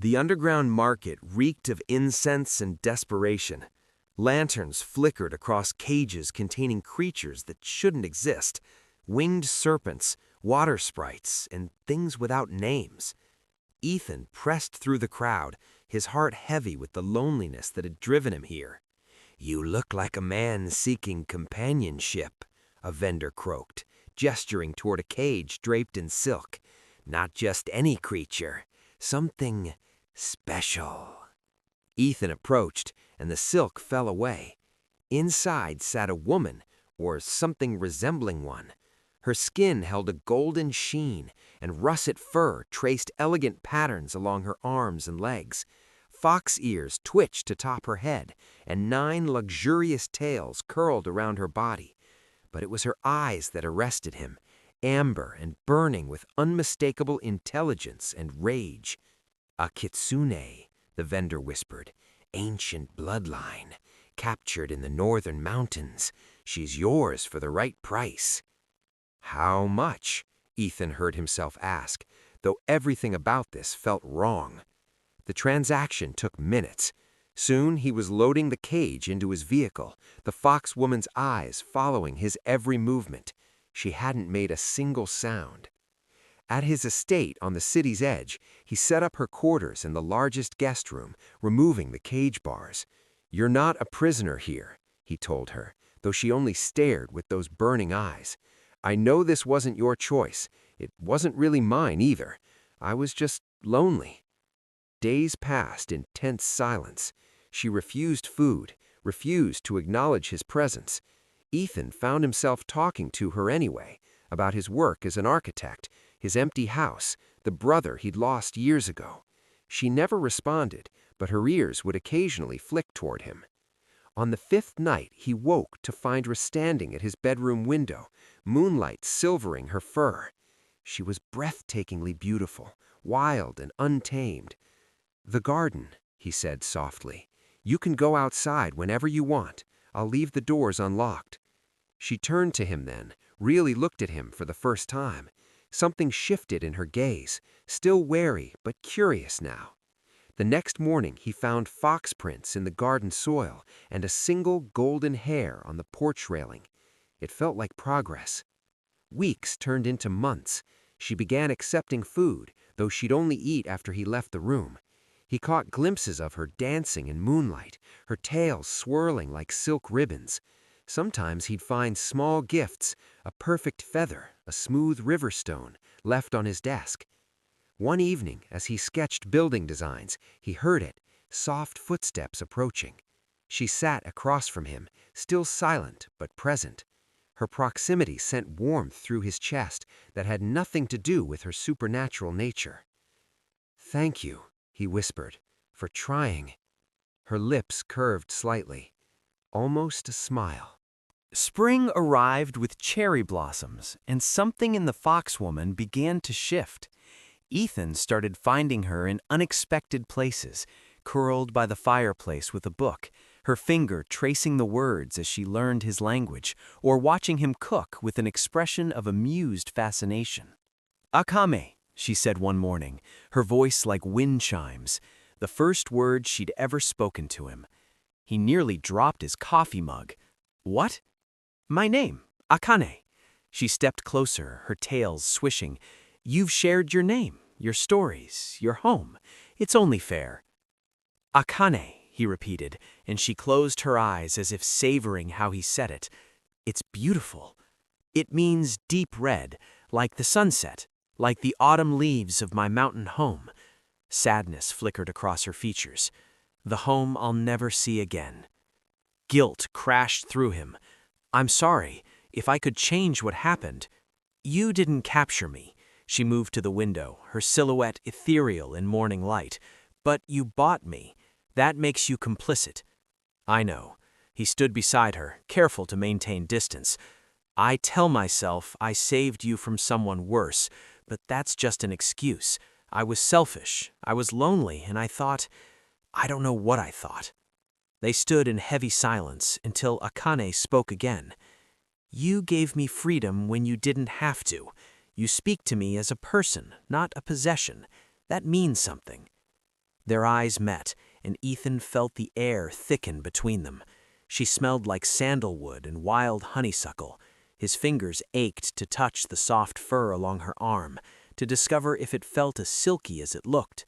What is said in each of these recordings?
The underground market reeked of incense and desperation. Lanterns flickered across cages containing creatures that shouldn't exist, winged serpents, water sprites, and things without names. Ethan pressed through the crowd, his heart heavy with the loneliness that had driven him here. "You look like a man seeking companionship," a vendor croaked, gesturing toward a cage draped in silk. "Not just any creature, something special." Ethan approached, and the silk fell away. Inside sat a woman, or something resembling one. Her skin held a golden sheen, and russet fur traced elegant patterns along her arms and legs. Fox ears twitched atop her head, and 9 luxurious tails curled around her body. But it was her eyes that arrested him, amber and burning with unmistakable intelligence and rage. "A kitsune," the vendor whispered. "Ancient bloodline, captured in the northern mountains. She's yours for the right price." "How much?" Ethan heard himself ask, though everything about this felt wrong. The transaction took minutes. Soon he was loading the cage into his vehicle, the fox woman's eyes following his every movement. She hadn't made a single sound. At his estate on the city's edge, he set up her quarters in the largest guest room, removing the cage bars. "You're not a prisoner here," he told her, though she only stared with those burning eyes. "I know this wasn't your choice. It wasn't really mine either. I was just lonely." Days passed in tense silence. She refused food, refused to acknowledge his presence. Ethan found himself talking to her anyway, about his work as an architect, his empty house, the brother he'd lost years ago. She never responded, but her ears would occasionally flick toward him. On the 5th night, he woke to find her standing at his bedroom window, moonlight silvering her fur. She was breathtakingly beautiful, wild and untamed. "The garden," he said softly. "You can go outside whenever you want. I'll leave the doors unlocked." She turned to him then, really looked at him for the first time. Something shifted in her gaze, still wary but curious now. The next morning he found fox prints in the garden soil and a single golden hair on the porch railing. It felt like progress. Weeks turned into months. She began accepting food, though she'd only eat after he left the room. He caught glimpses of her dancing in moonlight, her tail swirling like silk ribbons. Sometimes he'd find small gifts, a perfect feather, a smooth river stone, left on his desk. One evening, as he sketched building designs, he heard it, soft footsteps approaching. She sat across from him, still silent but present. Her proximity sent warmth through his chest that had nothing to do with her supernatural nature. "Thank you," he whispered, "for trying." Her lips curved slightly, almost a smile. Spring arrived with cherry blossoms, and something in the foxwoman began to shift. Ethan started finding her in unexpected places, curled by the fireplace with a book, her finger tracing the words as she learned his language, or watching him cook with an expression of amused fascination. "Akame," she said one morning, her voice like wind chimes, the first word she'd ever spoken to him. He nearly dropped his coffee mug. "What?" "My name, Akane." She stepped closer, her tails swishing. "You've shared your name, your stories, your home. It's only fair." "Akane," he repeated, and she closed her eyes as if savoring how he said it. "It's beautiful. It means deep red, like the sunset, like the autumn leaves of my mountain home." Sadness flickered across her features. The home I'll never see again. Guilt crashed through him. "I'm sorry. If I could change what happened." "You didn't capture me." She moved to the window, her silhouette ethereal in morning light. "But you bought me. That makes you complicit." "I know." He stood beside her, careful to maintain distance. "I tell myself I saved you from someone worse, but that's just an excuse. I was selfish, I was lonely, and I don't know what I thought." They stood in heavy silence until Akane spoke again. "You gave me freedom when you didn't have to. You speak to me as a person, not a possession. That means something." Their eyes met, and Ethan felt the air thicken between them. She smelled like sandalwood and wild honeysuckle. His fingers ached to touch the soft fur along her arm, to discover if it felt as silky as it looked.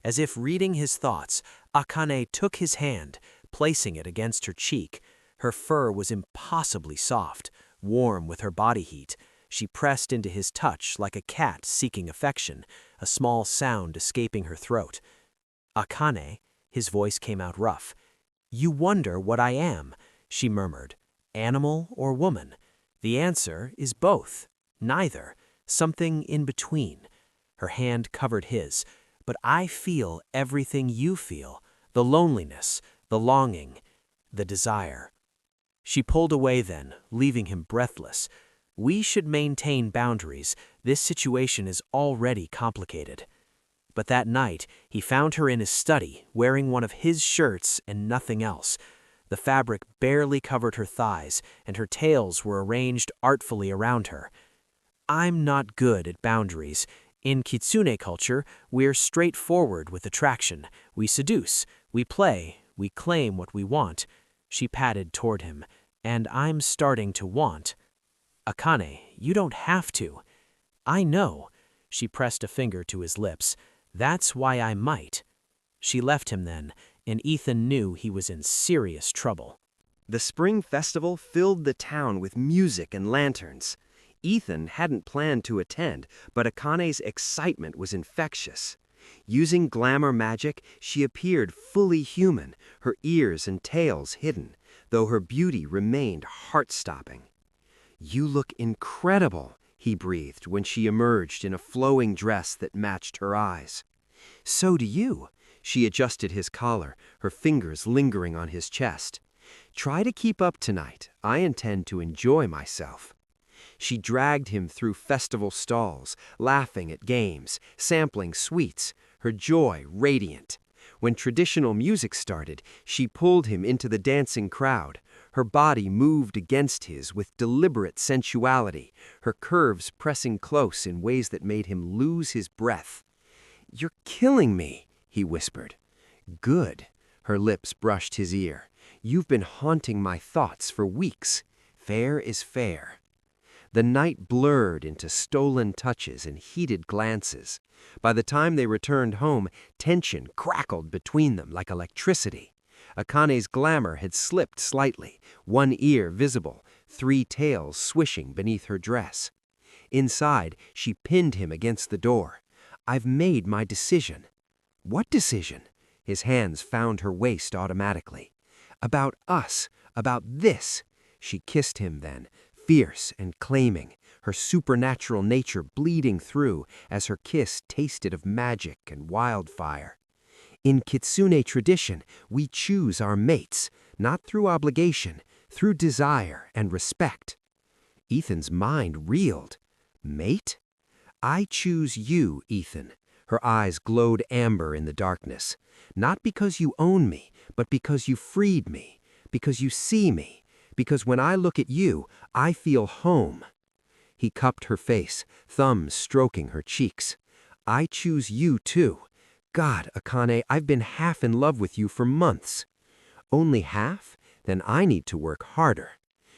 As if reading his thoughts, Akane took his hand, placing it against her cheek. Her fur was impossibly soft, warm with her body heat. She pressed into his touch like a cat seeking affection, a small sound escaping her throat. "Akane," his voice came out rough. "You wonder what I am," she murmured. "Animal or woman? The answer is both. Neither. Something in between." Her hand covered his. "But I feel everything you feel. The loneliness, the longing, the desire." She pulled away then, leaving him breathless. "We should maintain boundaries. This situation is already complicated." But that night, he found her in his study, wearing one of his shirts and nothing else. The fabric barely covered her thighs, and her tails were arranged artfully around her. "I'm not good at boundaries. In Kitsune culture, we're straightforward with attraction. We seduce, we play, we claim what we want." She patted toward him. "And I'm starting to want." "Akane, you don't have to." "I know." She pressed a finger to his lips. "That's why I might." She left him then, and Ethan knew he was in serious trouble. The spring festival filled the town with music and lanterns. Ethan hadn't planned to attend, but Akane's excitement was infectious. Using glamour magic, she appeared fully human, her ears and tails hidden, though her beauty remained heart-stopping. "You look incredible," he breathed when she emerged in a flowing dress that matched her eyes. "So do you." She adjusted his collar, her fingers lingering on his chest. "Try to keep up tonight. I intend to enjoy myself." She dragged him through festival stalls, laughing at games, sampling sweets, her joy radiant. When traditional music started, she pulled him into the dancing crowd. Her body moved against his with deliberate sensuality, her curves pressing close in ways that made him lose his breath. "You're killing me," he whispered. "Good." Her lips brushed his ear. "You've been haunting my thoughts for weeks. Fair is fair." The night blurred into stolen touches and heated glances. By the time they returned home, tension crackled between them like electricity. Akane's glamour had slipped slightly, one ear visible, 3 tails swishing beneath her dress. Inside, she pinned him against the door. "I've made my decision." "What decision?" His hands found her waist automatically. "About us, about this." She kissed him then, fierce and claiming, her supernatural nature bleeding through as her kiss tasted of magic and wildfire. "In Kitsune tradition, we choose our mates, not through obligation, through desire and respect." Ethan's mind reeled. "Mate? I choose you, Ethan." Her eyes glowed amber in the darkness. "Not because you own me, but because you freed me, because you see me. Because when I look at you, I feel home." He cupped her face, thumbs stroking her cheeks. "I choose you too. God, Akane, I've been half in love with you for months." "Only half? Then I need to work harder."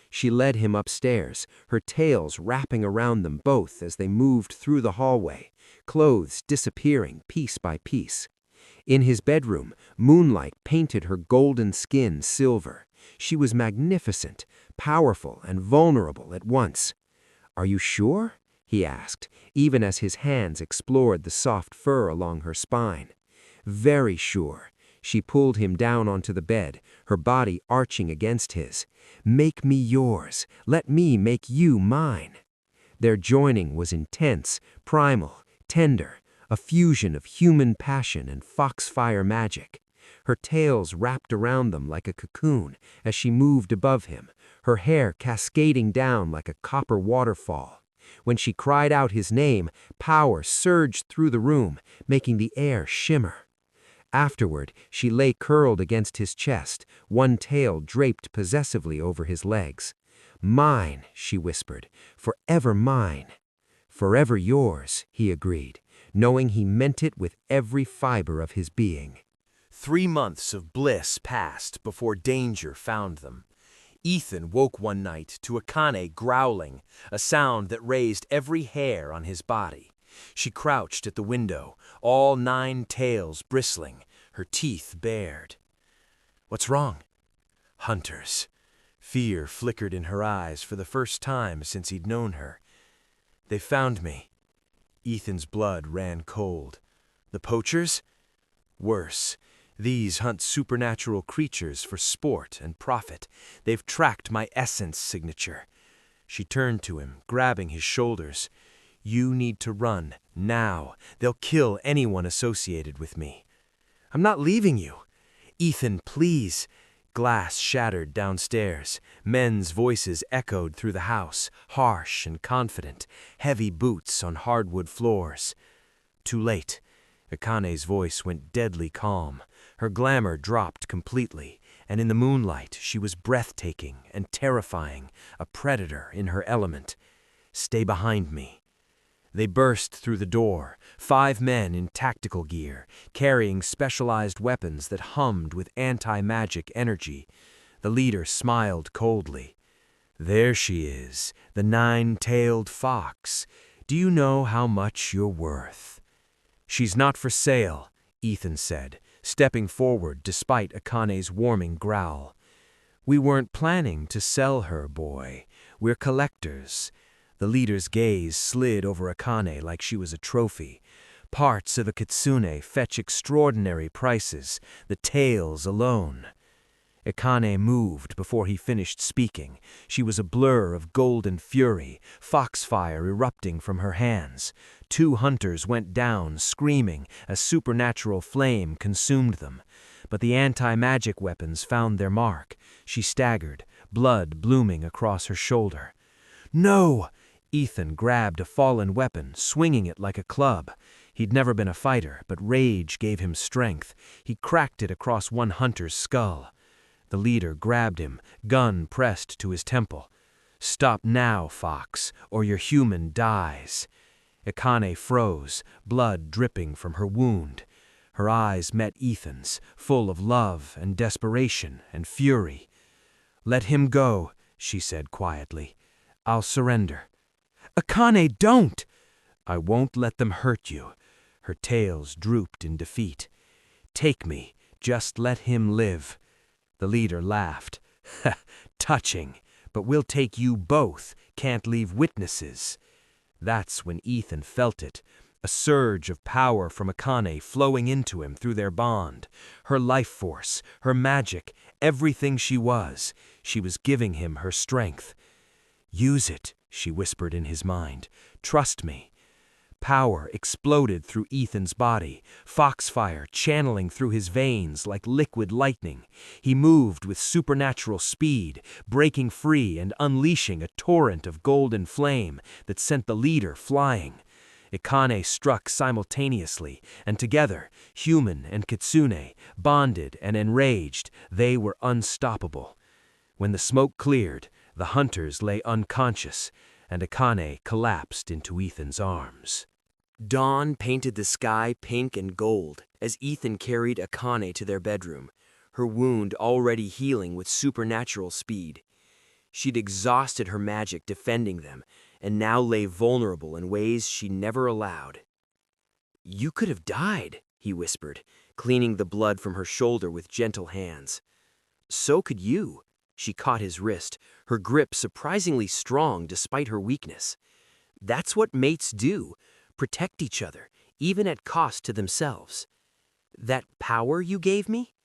She led him upstairs, her tails wrapping around them both as they moved through the hallway, clothes disappearing piece by piece. In his bedroom, moonlight painted her golden skin silver. She was magnificent, powerful, and vulnerable at once. "Are you sure?" he asked, even as his hands explored the soft fur along her spine. "Very sure." She pulled him down onto the bed, her body arching against his. "Make me yours. Let me make you mine." Their joining was intense, primal, tender, a fusion of human passion and foxfire magic. Her tails wrapped around them like a cocoon as she moved above him, her hair cascading down like a copper waterfall. When she cried out his name, power surged through the room, making the air shimmer. Afterward, she lay curled against his chest, one tail draped possessively over his legs. "Mine," she whispered, "forever mine." "Forever yours," he agreed. knowing he meant it with every fiber of his being. 3 months of bliss passed before danger found them. Ethan woke one night to Akane growling, a sound that raised every hair on his body. She crouched at the window, all 9 tails bristling, her teeth bared. "What's wrong?" "Hunters." Fear flickered in her eyes for the first time since he'd known her. "They found me." Ethan's blood ran cold. "The poachers?" "Worse. These hunt supernatural creatures for sport and profit. They've tracked my essence signature." She turned to him, grabbing his shoulders. "You need to run, now. They'll kill anyone associated with me." "I'm not leaving you." "Ethan, please." Glass shattered downstairs. Men's voices echoed through the house, harsh and confident, heavy boots on hardwood floors. Too late. Akane's voice went deadly calm. Her glamour dropped completely, and in the moonlight she was breathtaking and terrifying, a predator in her element. "Stay behind me." They burst through the door, 5 men in tactical gear, carrying specialized weapons that hummed with anti-magic energy. The leader smiled coldly. "There she is, the 9-tailed fox. Do you know how much you're worth?" "She's not for sale," Ethan said, stepping forward despite Akane's warming growl. "We weren't planning to sell her, boy. We're collectors." The leader's gaze slid over Akane like she was a trophy. "Parts of a kitsune fetch extraordinary prices, the tails alone." Akane moved before he finished speaking. She was a blur of golden fury, foxfire erupting from her hands. 2 hunters went down, screaming, as supernatural flame consumed them. But the anti-magic weapons found their mark. She staggered, blood blooming across her shoulder. "No!" Ethan grabbed a fallen weapon, swinging it like a club. He'd never been a fighter, but rage gave him strength. He cracked it across one hunter's skull. The leader grabbed him, gun pressed to his temple. "Stop now, Fox, or your human dies." Akane froze, blood dripping from her wound. Her eyes met Ethan's, full of love and desperation and fury. "Let him go," she said quietly. "I'll surrender." "Akane, don't!" "I won't let them hurt you." Her tails drooped in defeat. "Take me, just let him live." The leader laughed. "Touching, but we'll take you both, can't leave witnesses." That's when Ethan felt it, a surge of power from Akane flowing into him through their bond. Her life force, her magic, everything she was giving him her strength. "Use it," she whispered in his mind. "Trust me." Power exploded through Ethan's body, foxfire channeling through his veins like liquid lightning. He moved with supernatural speed, breaking free and unleashing a torrent of golden flame that sent the leader flying. Akane struck simultaneously, and together, human and kitsune, bonded and enraged, they were unstoppable. When the smoke cleared, the hunters lay unconscious, and Akane collapsed into Ethan's arms. Dawn painted the sky pink and gold as Ethan carried Akane to their bedroom, her wound already healing with supernatural speed. She'd exhausted her magic defending them, and now lay vulnerable in ways she never allowed. "You could have died," he whispered, cleaning the blood from her shoulder with gentle hands. "So could you." She caught his wrist, her grip surprisingly strong despite her weakness. "That's what mates do, protect each other, even at cost to themselves. That power you gave me?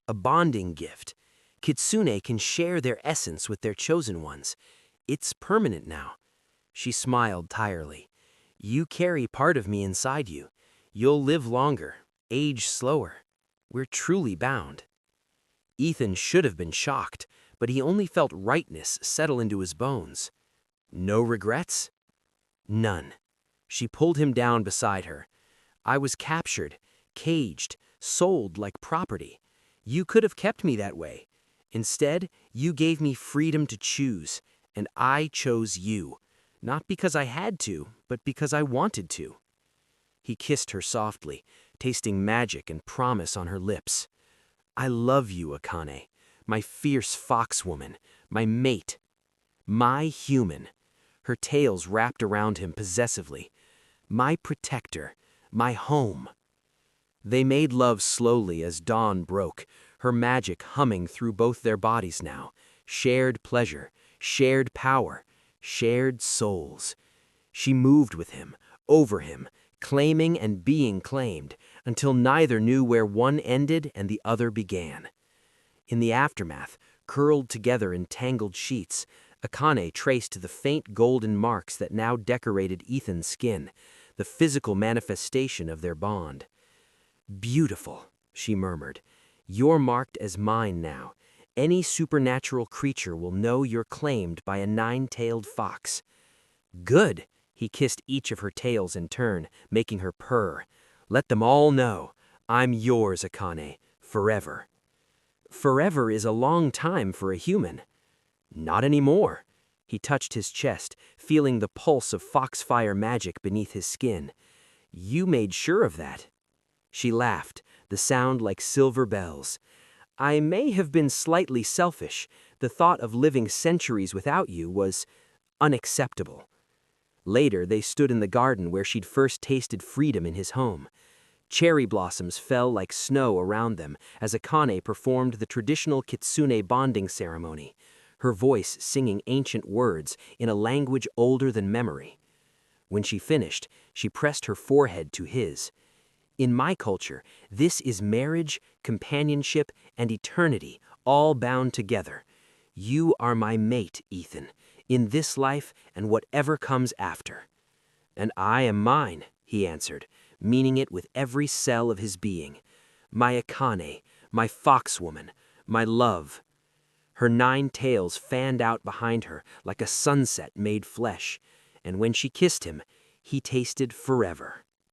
A bonding gift. Kitsune can share their essence with their chosen ones. It's permanent now." She smiled tirely. "You carry part of me inside you. You'll live longer, age slower. We're truly bound." Ethan should have been shocked, but he only felt rightness settle into his bones. "No regrets?" "None." She pulled him down beside her. "I was captured, caged, sold like property. You could have kept me that way. Instead, you gave me freedom to choose, and I chose you. Not because I had to, but because I wanted to." He kissed her softly, tasting magic and promise on her lips. I love you, Akane, my fierce foxwoman, my mate, my human. Her tails wrapped around him possessively. My protector, my home. They made love slowly as dawn broke, her magic humming through both their bodies now. Shared pleasure, shared power, shared souls. She moved with him, over him, claiming and being claimed, until neither knew where one ended and the other began. In the aftermath, curled together in tangled sheets, Akane traced the faint golden marks that now decorated Ethan's skin, the physical manifestation of their bond. Beautiful, she murmured. You're marked as mine now. Any supernatural creature will know you're claimed by a nine-tailed fox. Good, he kissed each of her tails in turn, making her purr. Let them all know. I'm yours, Akane, forever. Forever is a long time for a human. Not anymore. He touched his chest, feeling the pulse of foxfire magic beneath his skin. You made sure of that. She laughed, the sound like silver bells. I may have been slightly selfish. The thought of living centuries without you was unacceptable. Later, they stood in the garden where she'd first tasted freedom in his home. Cherry blossoms fell like snow around them as Akane performed the traditional kitsune bonding ceremony, her voice singing ancient words in a language older than memory. When she finished, she pressed her forehead to his. In my culture, this is marriage, companionship, and eternity, all bound together. You are my mate, Ethan, in this life and whatever comes after. And I am mine, he answered, meaning it with every cell of his being. My Akane, my foxwoman, my love. Her 9 tails fanned out behind her like a sunset made flesh, and when she kissed him, he tasted forever.